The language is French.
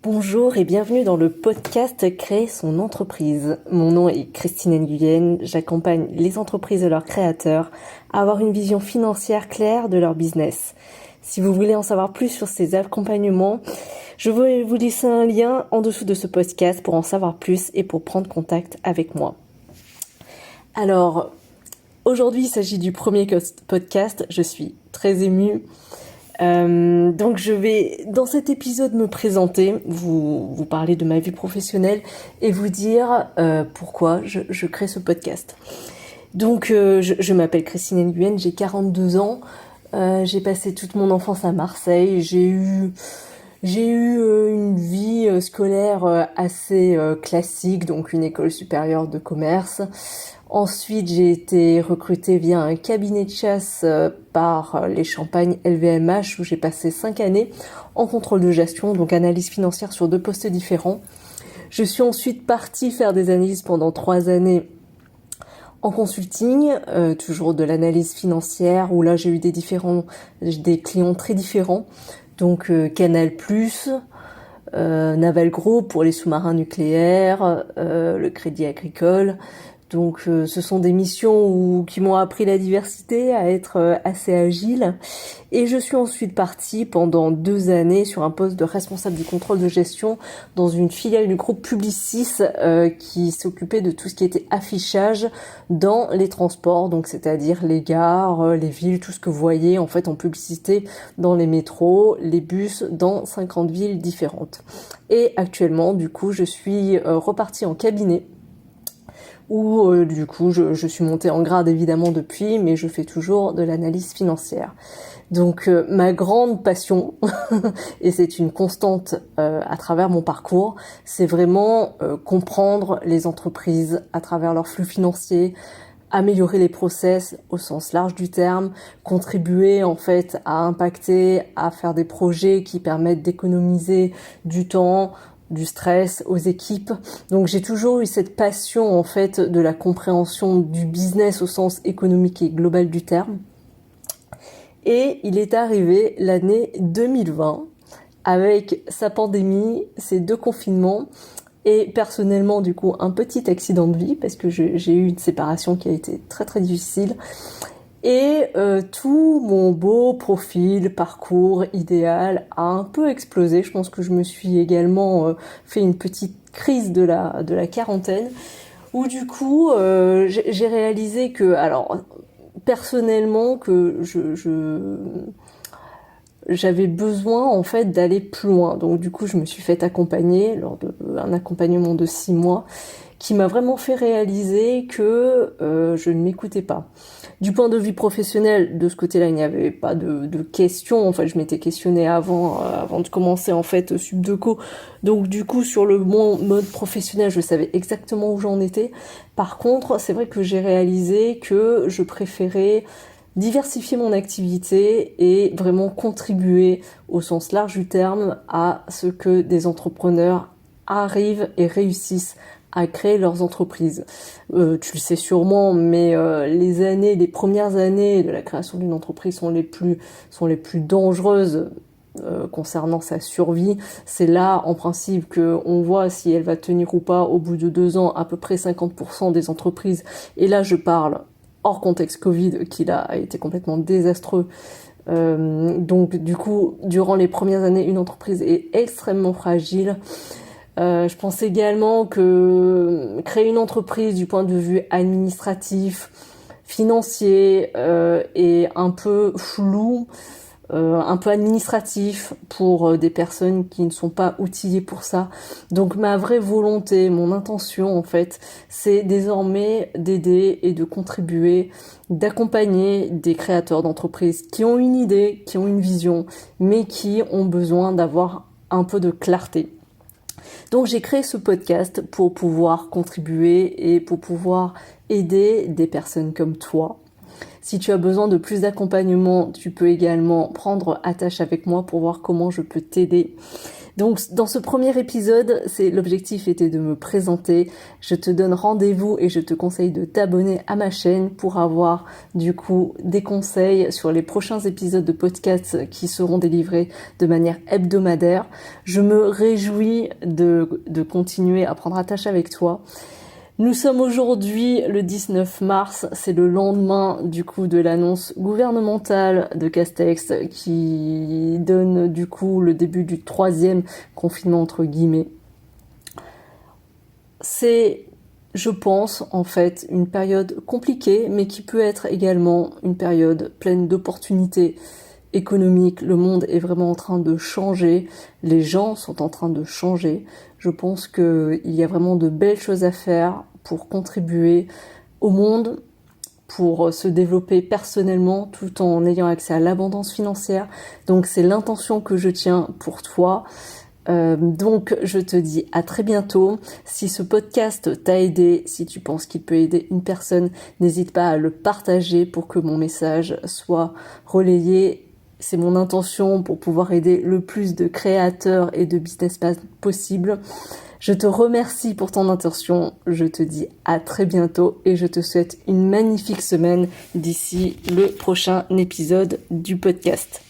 Bonjour et bienvenue dans le podcast Créer son entreprise. Mon nom est Christine Nguyen, j'accompagne les entreprises et leurs créateurs à avoir une vision financière claire de leur business. Si vous voulez en savoir plus sur ces accompagnements, je vais vous laisser un lien en dessous de ce podcast pour en savoir plus et pour prendre contact avec moi. Alors, aujourd'hui il s'agit du premier podcast, je suis très émue. Donc je vais dans cet épisode me présenter, vous parler de ma vie professionnelle et vous dire pourquoi je crée ce podcast. Donc je m'appelle Christine Nguyen, j'ai 42 ans, j'ai passé toute mon enfance à Marseille, j'ai eu une vie scolaire assez classique, donc une école supérieure de commerce. Ensuite, j'ai été recrutée via un cabinet de chasse par les Champagnes LVMH où j'ai passé 5 années en contrôle de gestion, donc analyse financière sur 2 postes différents. Je suis ensuite partie faire des analyses pendant 3 années en consulting, toujours de l'analyse financière où là j'ai eu des clients très différents, donc Canal+, Naval Group pour les sous-marins nucléaires, le Crédit Agricole. Donc ce sont des missions qui m'ont appris la diversité, à être assez agile. Et je suis ensuite partie pendant 2 années sur un poste de responsable du contrôle de gestion dans une filiale du groupe Publicis qui s'occupait de tout ce qui était affichage dans les transports, donc c'est-à-dire les gares, les villes, tout ce que vous voyez en fait en publicité dans les métros, les bus dans 50 villes différentes. Et actuellement, du coup, je suis repartie en cabinet où du coup je suis montée en grade évidemment depuis, mais je fais toujours de l'analyse financière. Donc ma grande passion, et c'est une constante à travers mon parcours, c'est vraiment comprendre les entreprises à travers leurs flux financiers, améliorer les process au sens large du terme, contribuer en fait à impacter, à faire des projets qui permettent d'économiser du temps, du stress aux équipes. Donc j'ai toujours eu cette passion en fait de la compréhension du business au sens économique et global du terme. Et il est arrivé l'année 2020 avec sa pandémie, ses 2 confinements et personnellement du coup un petit accident de vie parce que j'ai eu une séparation qui a été très très difficile. Et tout mon beau profil, parcours idéal a un peu explosé. Je pense que je me suis également fait une petite crise de la quarantaine, où du coup j'ai réalisé que, alors personnellement, que j'avais besoin en fait d'aller plus loin. Donc du coup je me suis fait accompagner lors d'un accompagnement de 6 mois qui m'a vraiment fait réaliser que je ne m'écoutais pas. Du point de vue professionnel, de ce côté-là, il n'y avait pas de questions. En fait, je m'étais questionnée avant de commencer en fait Subdeco. Donc du coup, sur le mode professionnel, je savais exactement où j'en étais. Par contre, c'est vrai que j'ai réalisé que je préférais diversifier mon activité et vraiment contribuer au sens large du terme à ce que des entrepreneurs arrivent et réussissent à créer leurs entreprises. Tu le sais sûrement, mais les premières années de la création d'une entreprise sont les plus dangereuses concernant sa survie. C'est là, en principe, que on voit si elle va tenir ou pas au bout de 2 ans, à peu près 50% des entreprises. Et là, je parle hors contexte Covid, qui là a été complètement désastreux. Donc, du coup, durant les premières années, une entreprise est extrêmement fragile. Je pense également que créer une entreprise du point de vue administratif, financier, est un peu flou, un peu administratif pour des personnes qui ne sont pas outillées pour ça. Donc ma vraie volonté, mon intention en fait, c'est désormais d'aider et de contribuer, d'accompagner des créateurs d'entreprises qui ont une idée, qui ont une vision, mais qui ont besoin d'avoir un peu de clarté. Donc j'ai créé ce podcast pour pouvoir contribuer et pour pouvoir aider des personnes comme toi. Si tu as besoin de plus d'accompagnement, tu peux également prendre attache avec moi pour voir comment je peux t'aider. Donc dans ce premier épisode, l'objectif était de me présenter. Je te donne rendez-vous et je te conseille de t'abonner à ma chaîne pour avoir du coup des conseils sur les prochains épisodes de podcast qui seront délivrés de manière hebdomadaire. Je me réjouis de continuer à prendre attache avec toi. Nous sommes aujourd'hui le 19 mars, c'est le lendemain du coup de l'annonce gouvernementale de Castex qui donne du coup le début du 3e confinement entre guillemets. C'est, je pense, en fait, une période compliquée, mais qui peut être également une période pleine d'opportunités économiques. Le monde est vraiment en train de changer, les gens sont en train de changer. Je pense qu'il y a vraiment de belles choses à faire pour contribuer au monde, pour se développer personnellement tout en ayant accès à l'abondance financière. Donc c'est l'intention que je tiens pour toi. Donc je te dis à très bientôt. Si ce podcast t'a aidé, si tu penses qu'il peut aider une personne, n'hésite pas à le partager pour que mon message soit relayé. C'est mon intention pour pouvoir aider le plus de créateurs et de businessmen possible. Je te remercie pour ton attention, je te dis à très bientôt et je te souhaite une magnifique semaine d'ici le prochain épisode du podcast.